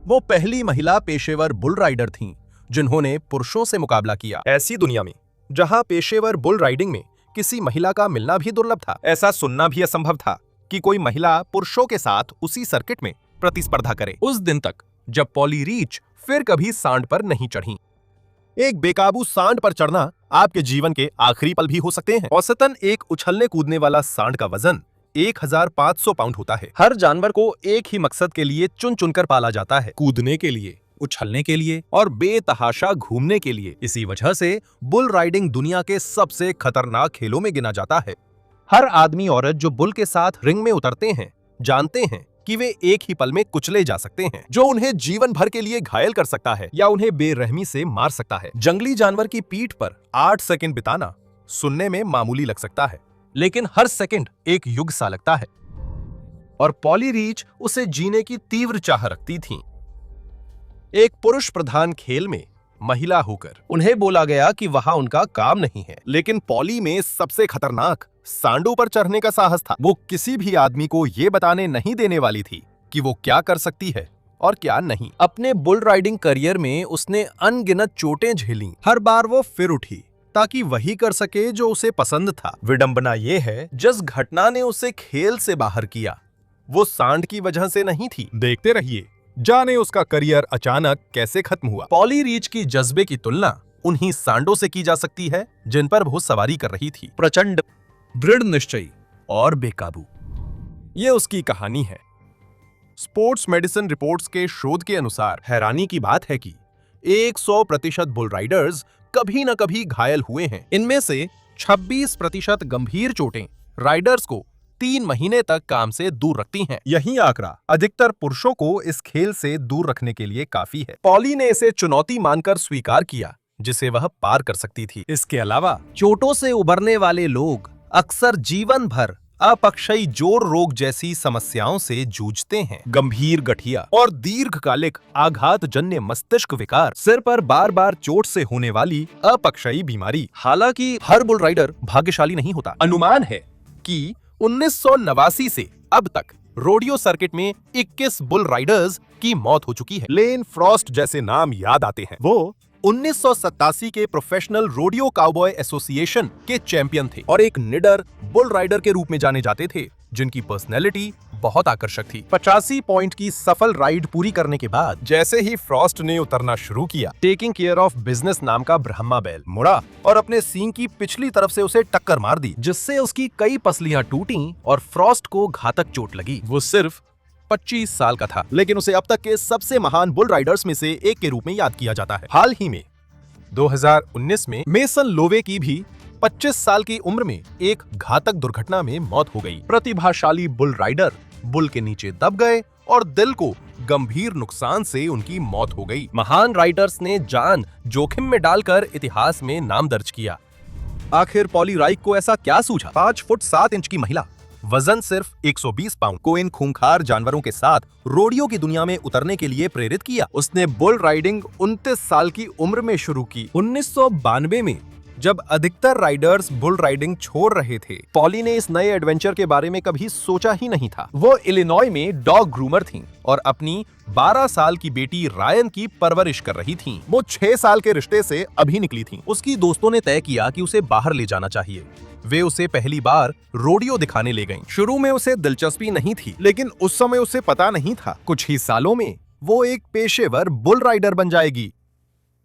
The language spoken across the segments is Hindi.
वो पहली महिला पेशेवर बुल राइडर थीं, जिन्होंने पुरुषों से मुकाबला किया। ऐसी दुनिया में जहां पेशेवर बुल राइडिंग में किसी महिला का मिलना भी दुर्लभ था, ऐसा सुनना भी असंभव था कि कोई महिला पुरुषों के साथ उसी सर्किट में प्रतिस्पर्धा करे। उस दिन तक जब पॉली रीच फिर कभी सांड पर नहीं चढ़ी। एक बेकाबू सांड पर चढ़ना आपके जीवन के आखिरी पल भी हो सकते हैं। औसतन एक उछलने कूदने वाला सांड का वजन 1500 पाउंड होता है। हर जानवर को एक ही मकसद के लिए चुन चुनकर पाला जाता है, कूदने के लिए, उछलने के लिए और बेतहाशा घूमने के लिए। इसी वजह से बुल राइडिंग दुनिया के सबसे खतरनाक खेलों में गिना जाता है। हर आदमी औरत जो बुल के साथ रिंग में उतरते हैं जानते हैं कि वे एक ही पल में कुचले जा सकते हैं, जो उन्हें जीवन भर के लिए घायल कर सकता है या उन्हें बेरहमी से मार सकता है। जंगली जानवर की पीठ पर 8 सेकंड बिताना सुनने में मामूली लग सकता है, लेकिन हर सेकंड एक युग सा लगता है। और पॉली रीच उसे जीने की तीव्र चाह रखती थीं। एक पुरुष प्रधान खेल में महिला होकर उन्हें बोला गया कि वहां उनका काम नहीं है, लेकिन पॉली में सबसे खतरनाक सांडों पर चढ़ने का साहस था। वो किसी भी आदमी को ये बताने नहीं देने वाली थी कि वो क्या कर सकती है और क्या नहीं। अपने बुल राइडिंग करियर में उसने अनगिनत चोटें झेली। हर बार वो फिर उठी ताकि वही कर सके जो उसे पसंद था। विडंबना ये है, जिस घटना ने उसे खेल से बाहर किया वो सांड की वजह से नहीं थी। देखते रहिए, जाने उसका करियर अचानक कैसे खत्म हुआ। पॉली रीच की जज्बे की तुलना उन्हीं सांडों से की जा सकती है जिन पर वो सवारी कर रही थी। प्रचंड, दृढ़ निश्चयी और बेकाबू, ये उसकी कहानी है। स्पोर्ट्स मेडिसिन रिपोर्ट्स के शोध के अनुसार हैरानी की बात है कि 100% बुल राइडर्स कभी न कभी घायल हुए हैं। इनमें से 26% गंभीर चोटें राइडर्स को 3 महीने तक काम से दूर रखती हैं। यही आंकड़ा अधिकतर पुरुषों को इस खेल से दूर रखने के लिए काफी है। पॉली ने इसे चुनौती मानकर स्वीकार किया जिसे वह पार कर सकती थी। इसके अलावा चोटों से उबरने वाले लोग अक्सर जीवन भर अपक्षयी जोड़ रोग जैसी समस्याओं से जूझते हैं। गंभीर गठिया और दीर्घकालिक आघातजन्य मस्तिष्क विकार, सिर पर बार बार चोट से होने वाली अपक्षयी बीमारी। हालांकि हर बुल राइडर भाग्यशाली नहीं होता। अनुमान है कि 1989 से अब तक रोडियो सर्किट में 21 बुल राइडर्स की मौत हो चुकी है। लेन फ्रॉस्ट जैसे नाम याद आते हैं। वो 1987 के प्रोफेशनल रोडियो काउबॉय एसोसिएशन के चैंपियन थे और एक निडर बुल राइडर के रूप में जाने जाते थे, जिनकी पर्सनैलिटी बहुत आकर्षक थी। 85 पॉइंट की सफल राइड पूरी करने के बाद जैसे ही फ्रॉस्ट ने उतरना शुरू किया, टेकिंग केयर ऑफ बिजनेस नाम का ब्रह्मा बैल मुड़ा और अपने सींग की पिछली तरफ से उसे टक्कर मार दी, जिससे उसकी कई पसलियां टूटी और फ्रॉस्ट को घातक चोट लगी। वो सिर्फ 25 साल का था, लेकिन उसे अब तक के सबसे महान बुल राइडर्स में से एक के रूप में याद किया जाता है। हाल ही में 2019 में मेसन लोवे की भी 25 साल की उम्र में एक घातक दुर्घटना में मौत हो गई। प्रतिभाशाली बुल राइडर बुल के नीचे दब गए और दिल को गंभीर नुकसान से उनकी मौत हो गई। महान राइडर्स ने जान जोखिम में डालकर इतिहास में नाम दर्ज किया। आखिर पॉली राइक को ऐसा क्या सूझा? 5 फुट 7 इंच की महिला, वजन सिर्फ 120 पाउंड को इन खूंखार जानवरों के साथ रोडियो की दुनिया में उतरने के लिए प्रेरित किया। उसने बुल राइडिंग 29 साल की उम्र में शुरू की। 1992 में जब अधिकतर राइडर्स बुल राइडिंग छोड़ रहे थे, पॉली ने इस नए एडवेंचर के बारे में कभी सोचा ही नहीं था। वो इलिनॉय में डॉग ग्रूमर थीं और अपनी 12 साल की बेटी रायन की परवरिश कर रही थीं। वो 6 साल के रिश्ते से अभी निकली थीं। उसकी दोस्तों ने तय किया कि उसे बाहर ले जाना चाहिए। वे उसे पहली बार रोडियो दिखाने ले गईं। शुरू में उसे दिलचस्पी नहीं थी, लेकिन उस समय उसे पता नहीं था कुछ ही सालों में वो एक पेशेवर बुल राइडर बन जाएगी।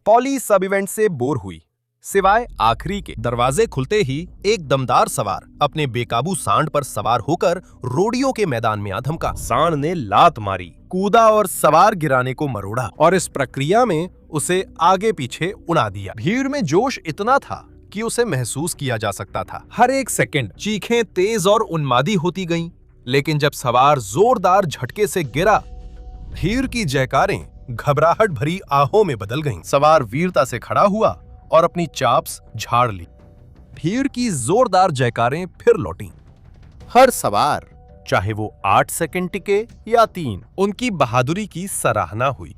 पॉली सब इवेंट से बोर हुई, सिवाय आखिरी के। दरवाजे खुलते ही एक दमदार सवार अपने बेकाबू सांड पर सवार होकर रोडियो के मैदान में आ धमका। सांड ने लात मारी, कूदा और सवार गिराने को मरोड़ा और इस प्रक्रिया में उसे आगे पीछे उड़ा दिया। भीड़ में जोश इतना था कि उसे महसूस किया जा सकता था। हर एक सेकंड चीखें तेज और उन्मादी होती गईं, लेकिन जब सवार जोरदार झटके से गिरा, भीड़ की जयकारें घबराहट भरी आहों में बदल गईं। सवार वीरता से खड़ा हुआ और अपनी चाप्स झाड़ ली। भीड़ की जोरदार जयकारें फिर लौटीं। हर सवार, चाहे वो 8 सेकंड टिके या 3, उनकी बहादुरी की सराहना हुई।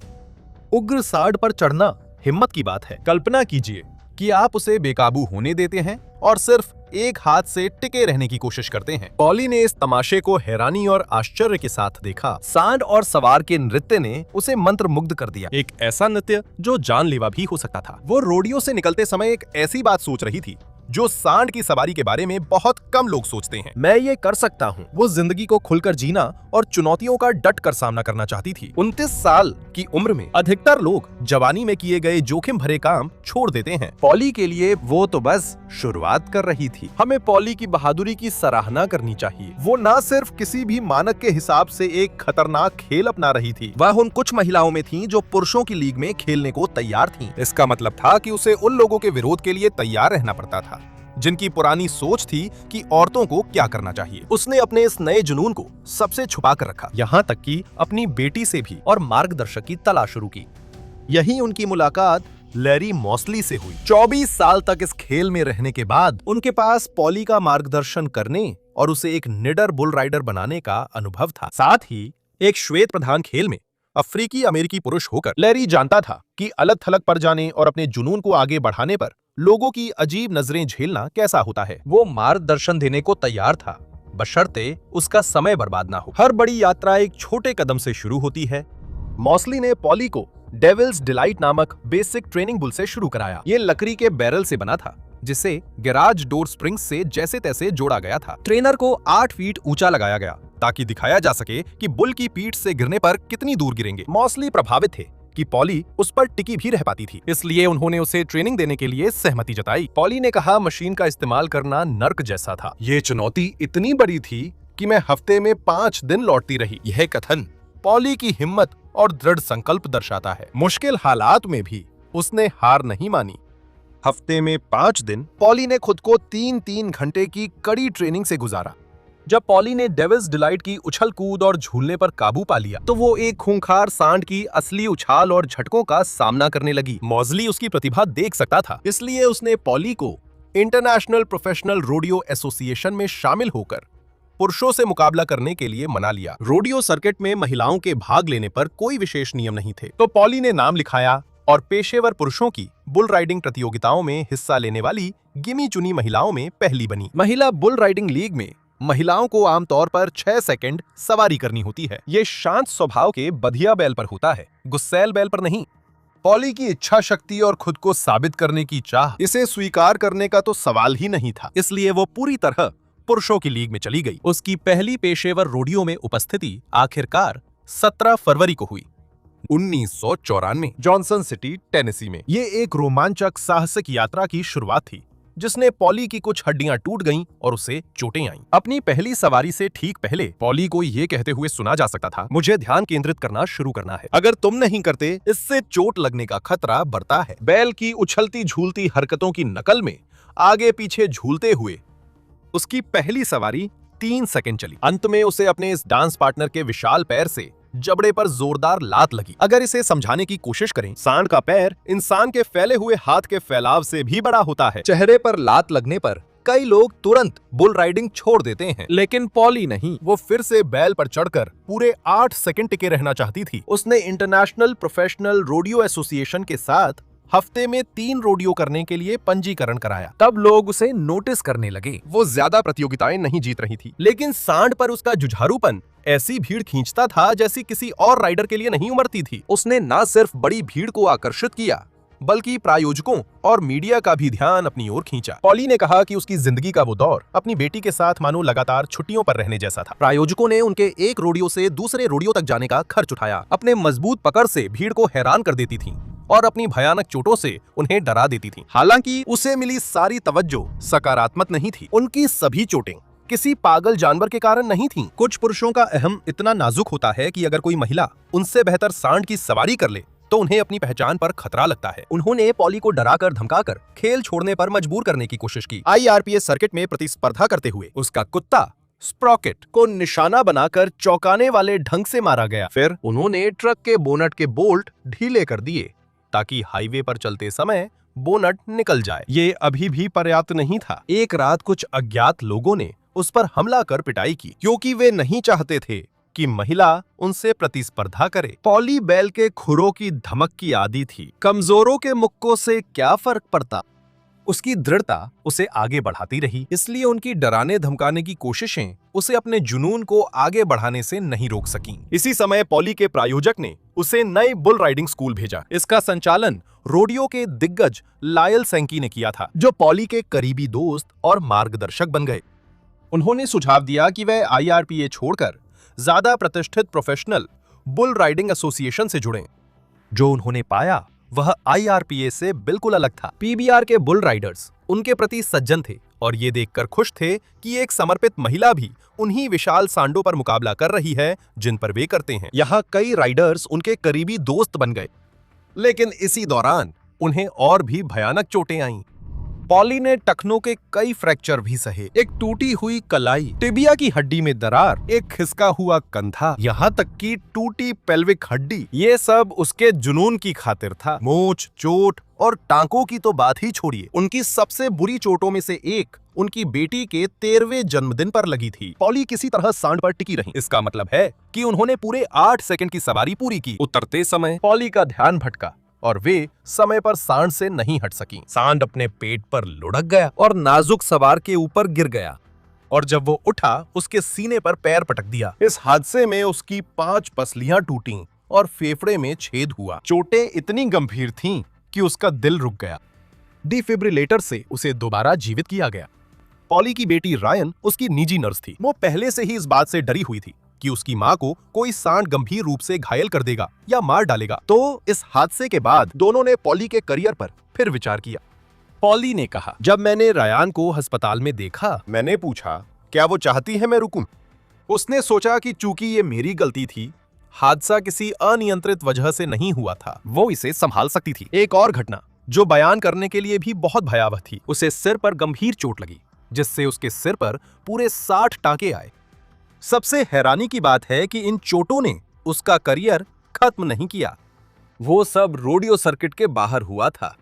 उग्र सांड पर चढ़ना हिम्मत की बात है। कल्पना कीजिए कि आप उसे बेकाबू होने देते हैं और सिर्फ एक हाथ से टिके रहने की कोशिश करते हैं। पॉली ने इस तमाशे को हैरानी और आश्चर्य के साथ देखा। सांड और सवार के नृत्य ने उसे मंत्रमुग्ध कर दिया, एक ऐसा नृत्य जो जानलेवा भी हो सकता था। वो रोडियो से निकलते समय एक ऐसी बात सोच रही थी जो सांड की सवारी के बारे में बहुत कम लोग सोचते हैं। मैं ये कर सकता हूँ। वो जिंदगी को खुलकर जीना और चुनौतियों का डट कर सामना करना चाहती थी। 29 साल की उम्र में अधिकतर लोग जवानी में किए गए जोखिम भरे काम छोड़ देते हैं। पॉली के लिए वो तो बस शुरुआत कर रही थी। हमें पॉली की बहादुरी की सराहना करनी चाहिए। वो न सिर्फ किसी भी मानक के हिसाब से एक खतरनाक खेल अपना रही थी, वह उन कुछ महिलाओं में थी जो पुरुषों की लीग में खेलने को तैयार थीं। इसका मतलब था कि उसे उन लोगों के विरोध के लिए तैयार रहना पड़ता था जिनकी पुरानी सोच थी कि औरतों को क्या करना चाहिए। उसने अपने इस नए जुनून को सबसे छुपा कर रखा, यहाँ तक कि अपनी बेटी से भी, और मार्गदर्शक की तलाश शुरू की। यही उनकी मुलाकात लैरी मॉसली से हुई। 24 साल तक इस खेल में रहने के बाद उनके पास पॉली का मार्गदर्शन करने और उसे एक निडर बुल राइडर बनाने का अनुभव था। साथ ही एक श्वेत प्रधान खेल में अफ्रीकी अमेरिकी पुरुष होकर लैरी जानता था कि अलग थलग पर जाने और अपने जुनून को आगे बढ़ाने पर लोगों की अजीब नजरें झेलना कैसा होता है। वो मार्गदर्शन देने को तैयार था, बशर्ते उसका समय बर्बाद ना हो। हर बड़ी यात्रा एक छोटे कदम से शुरू होती है। मॉसली ने पॉली को डेविल्स डिलाइट नामक बेसिक ट्रेनिंग बुल से शुरू कराया। ये लकड़ी के बैरल से बना था जिसे गैराज डोर स्प्रिंग्स से जैसे तैसे जोड़ा गया था। ट्रेनर को 8 फीट ऊंचा लगाया गया ताकि दिखाया जा सके कि बुल की पीठ से गिरने पर कितनी दूर गिरेंगे। मॉसली प्रभावित थे कि पॉली उस पर टिकी भी रह पाती थी, इसलिए उन्होंने उसे ट्रेनिंग देने के लिए सहमति जताई। पॉली ने कहा, मशीन का इस्तेमाल करना नर्क जैसा था। ये चुनौती इतनी बड़ी थी कि मैं हफ्ते में 5 दिन लौटती रही। यह कथन पॉली की हिम्मत और दृढ़ संकल्प दर्शाता है। मुश्किल हालात में भी उसने हार नहीं मानी। हफ्ते में 5 दिन पॉली ने खुद को 3-3 घंटे की कड़ी ट्रेनिंग से गुजारा। जब पॉली ने डेविल्स डिलाइट की उछल कूद और झूलने पर काबू पा लिया तो वो एक खूंखार सांड की असली उछाल और झटकों का सामना करने लगी। मॉसली उसकी प्रतिभा देख सकता था, इसलिए उसने पॉली को इंटरनेशनल प्रोफेशनल रोडियो एसोसिएशन में शामिल होकर पुरुषों से मुकाबला करने के लिए मना लिया। रोडियो सर्किट में महिलाओं के भाग लेने पर कोई विशेष नियम नहीं थे, तो पॉली ने नाम लिखाया और पेशेवर पुरुषों की बुल राइडिंग प्रतियोगिताओं में हिस्सा लेने वाली गिनी चुनी महिलाओं में पहली बनी। महिला बुल राइडिंग लीग में महिलाओं को आमतौर पर 6 सेकंड सवारी करनी होती है। ये शांत स्वभाव के बधिया बैल पर होता है, गुस्सैल बैल पर नहीं। पॉली की इच्छा शक्ति और खुद को साबित करने की चाह, इसे स्वीकार करने का तो सवाल ही नहीं था, इसलिए वो पूरी तरह पुरुषों की लीग में चली गई। उसकी पहली पेशेवर रोडियो में उपस्थिति आखिरकार 17 फरवरी को हुई 1994 जॉनसन सिटी, टेनेसी में। ये एक रोमांचक साहसिक यात्रा की शुरुआत थी जिसने पॉली की कुछ हड्डियां टूट गईं और उसे चोटें आईं। अपनी पहली सवारी से ठीक पहले पॉली को ये कहते हुए सुना जा सकता था, मुझे ध्यान केंद्रित करना शुरू करना है, अगर तुम नहीं करते इससे चोट लगने का खतरा बढ़ता है। बैल की उछलती झूलती हरकतों की नकल में आगे पीछे झूलते हुए उसकी पहली सवारी 3 सेकंड चली। अंत में उसे अपने इस डांस पार्टनर के विशाल पैर से जबड़े पर जोरदार लात लगी। अगर इसे समझाने की कोशिश करें, सांड का पैर इंसान के फैले हुए हाथ के फैलाव से भी बड़ा होता है। चेहरे पर लात लगने पर कई लोग तुरंत बुल राइडिंग छोड़ देते हैं, लेकिन पॉली नहीं। वो फिर से बैल पर चढ़कर पूरे 8 सेकंड टिके रहना चाहती थी। उसने इंटरनेशनल प्रोफेशनल रोडियो एसोसिएशन के साथ हफ्ते में 3 रोडियो करने के लिए पंजीकरण कराया। तब लोग उसे नोटिस करने लगे। वो ज्यादा प्रतियोगिताएं नहीं जीत रही थी, लेकिन सांड पर उसका जुझारूपन ऐसी भीड़ खींचता था जैसी किसी और राइडर के लिए नहीं उमड़ती थी। उसने न सिर्फ बड़ी भीड़ को आकर्षित किया बल्कि प्रायोजकों और मीडिया का भी ध्यान अपनी ओर खींचा। पॉली ने कहा कि उसकी जिंदगी का वो दौर अपनी बेटी के साथ मानो लगातार छुट्टियों पर रहने जैसा था। प्रायोजकों ने उनके एक रोडियो से दूसरे रोडियो तक जाने का खर्च उठाया। अपने मजबूत पकड़ से भीड़ को हैरान कर देती थी और अपनी भयानक चोटों से उन्हें डरा देती थी। हालांकि उसे मिली सारी तवज्जो सकारात्मक नहीं थी। उनकी सभी चोटें किसी पागल जानवर के कारण नहीं थीं। कुछ पुरुषों का अहम इतना नाजुक होता है कि अगर कोई महिला उनसे बेहतर सांड की सवारी कर ले तो उन्हें अपनी पहचान पर खतरा लगता है। उन्होंने पॉली को डराकर धमकाकर खेल छोड़ने पर मजबूर करने की कोशिश की। IRPS सर्किट में प्रतिस्पर्धा करते हुए उसका कुत्ता स्प्रॉकेट को निशाना बनाकर चौंकाने वाले ढंग से मारा गया। फिर उन्होंने ट्रक के बोनट के बोल्ट ढीले कर दिए ताकि हाईवे पर चलते समय बोनट निकल जाए। ये अभी भी पर्याप्त नहीं था। एक रात कुछ अज्ञात लोगों ने उस पर हमला कर पिटाई की क्योंकि वे नहीं चाहते थे कि महिला उनसे प्रतिस्पर्धा करे। पॉली बैल के खुरों की धमक की आदी थी। कमजोरों के मुक्कों से क्या फर्क पड़ता। उसकी दृढ़ता उसे आगे बढ़ाती रही, इसलिए उनकी डराने धमकाने की कोशिशें उसे अपने जुनून को आगे बढ़ाने से नहीं रोक सकीं। इसी समय पॉली के प्रायोजक ने उसे नए बुल राइडिंग स्कूल भेजा। इसका संचालन रोडियो के दिग्गज लायल सेंकी ने किया था, जो पॉली के करीबी दोस्त और मार्गदर्शक बन गए। उन्होंने सुझाव दिया कि वह IRPA छोड़कर ज्यादा प्रतिष्ठित प्रोफेशनल बुल राइडिंग एसोसिएशन से जुड़ें। जो उन्होंने पाया वह IRPA से बिल्कुल अलग था। PBR के बुल राइडर्स उनके प्रति सज्जन थे और ये देखकर खुश थे कि एक समर्पित महिला भी उन्हीं विशाल सांडों पर मुकाबला कर रही है जिन पर वे करते हैं। यहाँ कई राइडर्स उनके करीबी दोस्त बन गए, लेकिन इसी दौरान उन्हें और भी भयानक चोटें आईं। पॉली ने टखनों के कई फ्रैक्चर भी सहे, एक टूटी हुई कलाई, टिबिया की हड्डी में दरार, एक खिसका हुआ कंधा, यहाँ तक कि टूटी पेल्विक हड्डी। ये सब उसके जुनून की खातिर था। मोच, चोट और टांकों की तो बात ही छोड़िए, उनकी सबसे बुरी चोटों में से एक उनकी बेटी के 13वें जन्मदिन पर लगी थी। पॉली किसी तरह सांड पर टिकी रही। इसका मतलब है कि उन्होंने पूरे 8 सेकंड की सवारी पूरी की। उतरते समय पॉली का ध्यान भटका और वे समय पर सांड से नहीं हट सकी। सांड अपने पेट पर लुढ़क गया और नाजुक सवार के ऊपर गिर गया, और जब वो उठा उसके सीने पर पैर पटक दिया। इस हादसे में उसकी 5 पसलियां टूटीं और फेफड़े में छेद हुआ। चोटें इतनी गंभीर थीं कि उसका दिल रुक गया। डिफिब्रिलेटर से उसे दोबारा जीवित किया गया। पॉली की बेटी रायन उसकी निजी नर्स थी। वो पहले से ही इस बात से डरी हुई थी कि उसकी मां को कोई सांड गंभीर रूप से घायल कर देगा या मार डालेगा। तो इस हादसे के बाद दोनों ने पॉली के करियर पर फिर विचार किया। पॉली ने कहा, जब मैंने रायन को अस्पताल में देखा, मैंने पूछा क्या वो चाहती है मैं रुकूं। उसने सोचा कि चूंकि ये मेरी गलती थी, हादसा किसी अनियंत्रित वजह से नहीं हुआ था, वो इसे संभाल सकती थी। एक और घटना जो बयान करने के लिए भी बहुत भयावह थी। उसे सिर पर गंभीर चोट लगी, जिससे उसके सिर पर पूरे 60 टांके आए। सबसे हैरानी की बात है कि इन चोटों ने उसका करियर खत्म नहीं किया। वो सब रोडियो सर्किट के बाहर हुआ था।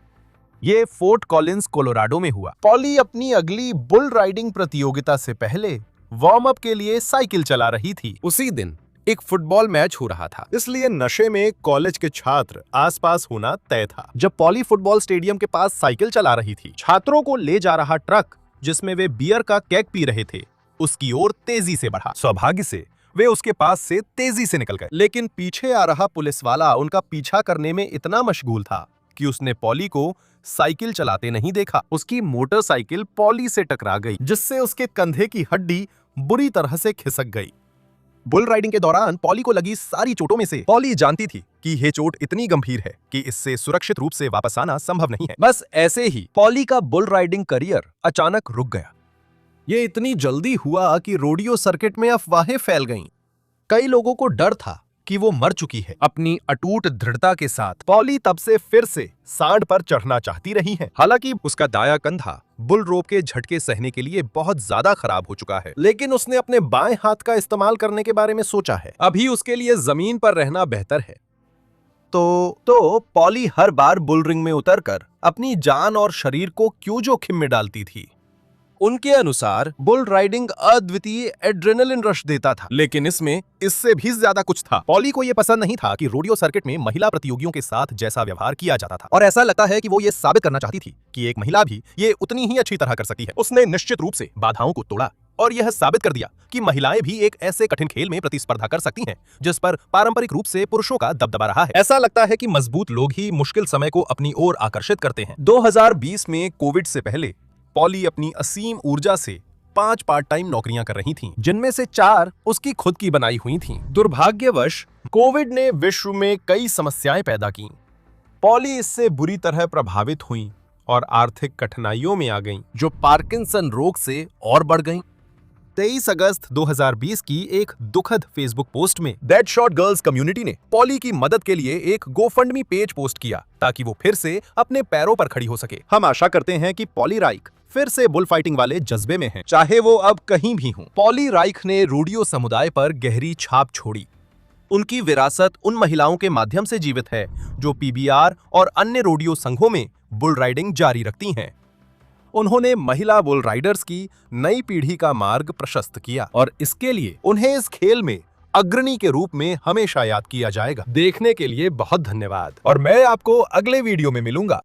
ये फोर्ट कॉलिंस कोलोराडो में हुआ। पॉली अपनी अगली बुल राइडिंग प्रतियोगिता से पहले वार्म अप के लिए साइकिल चला रही थी। उसी दिन एक फुटबॉल मैच हो रहा था, इसलिए नशे में कॉलेज के छात्र आसपास होना तय था। जब पॉली फुटबॉल स्टेडियम के पास साइकिल चला रही थी, छात्रों को ले जा रहा ट्रक जिसमें वे बियर का केग पी रहे थे, उसकी ओर तेजी से बढ़ा। सौभाग्य से वे उसके पास से तेजी से निकल गए, लेकिन पीछे आ रहा पुलिस वाला उनका पीछा करने में इतना मशगूल था कि उसने पॉली को साइकिल चलाते नहीं देखा। उसकी मोटरसाइकिल पॉली से टकरा गई, जिससे उसके कंधे की हड्डी बुरी तरह से खिसक गई। बुल राइडिंग के दौरान पॉली को लगी सारी चोटों में से पॉली जानती थी कि यह चोट इतनी गंभीर है कि इससे सुरक्षित रूप से वापस आना संभव नहीं है। बस ऐसे ही पॉली का बुल राइडिंग करियर अचानक रुक गया। ये इतनी जल्दी हुआ कि रोडियो सर्किट में अफवाहें फैल गईं। कई लोगों को डर था कि वो मर चुकी है। अपनी अटूट दृढ़ता के साथ पॉली तब से फिर से सांड पर चढ़ना चाहती रही है। हालांकि उसका दायां कंधा बुल रोप के झटके सहने के लिए बहुत ज्यादा खराब हो चुका है, लेकिन उसने अपने बाएं हाथ का इस्तेमाल करने के बारे में सोचा है। अभी उसके लिए जमीन पर रहना बेहतर है। तो पॉली हर बार बुल रिंग में उतरकर अपनी जान और शरीर को क्यों जोखिम में डालती थी? उनके अनुसार बुल राइडिंग अद्वितीय एड्रेनलिन रश देता था, लेकिन इसमें इससे भी ज्यादा कुछ था। पॉली को यह पसंद नहीं था कि रोडियो सर्किट में महिला प्रतियोगियों के साथ जैसा व्यवहार किया जाता था, और ऐसा लगता है कि वो ये साबित करना चाहती थी कि एक महिला भी ये उतनी ही अच्छी तरह कर सकती है। उसने निश्चित रूप से बाधाओं को तोड़ा और यह साबित कर दिया कि महिलाएं भी एक ऐसे कठिन खेल में प्रतिस्पर्धा कर सकती हैं जिस पर पारंपरिक रूप से पुरुषों का दबदबा रहा है। ऐसा लगता है कि मजबूत लोग ही मुश्किल समय को अपनी ओर आकर्षित करते हैं। 2020 में कोविड से पहले पॉली अपनी असीम ऊर्जा से 5 पार्ट टाइम नौकरियां कर रही थीं, जिनमें से 4 उसकी खुद की बनाई हुई थीं। दुर्भाग्यवश कोविड ने विश्व में कई समस्याएं पैदा की। पॉली इससे बुरी तरह प्रभावित हुई और आर्थिक कठिनाइयों में आ गईं, जो पार्किंसन रोग से और बढ़ गईं। 23 अगस्त 2020 की एक दुखद फेसबुक पोस्ट में डेडशॉट गर्ल्स कम्युनिटी ने पॉली की मदद के लिए एक गोफंडमी पेज पोस्ट किया ताकि वो फिर से अपने पैरों पर खड़ी हो सके। हम आशा करते हैं कि पॉली राइक फिर से बुल फाइटिंग वाले जज्बे में हैं, चाहे वो अब कहीं भी हों। पॉली राइक ने रोडियो समुदाय पर गहरी छाप छोड़ी। उनकी विरासत उन महिलाओं के माध्यम से जीवित है जो पीबीआर और अन्य रोडियो संघों में बुल राइडिंग जारी रखती हैं। उन्होंने महिला बुल राइडर्स की नई पीढ़ी का मार्ग प्रशस्त किया, और इसके लिए उन्हें इस खेल में अग्रणी के रूप में हमेशा याद किया जाएगा। देखने के लिए बहुत धन्यवाद, और मैं आपको अगले वीडियो में मिलूंगा।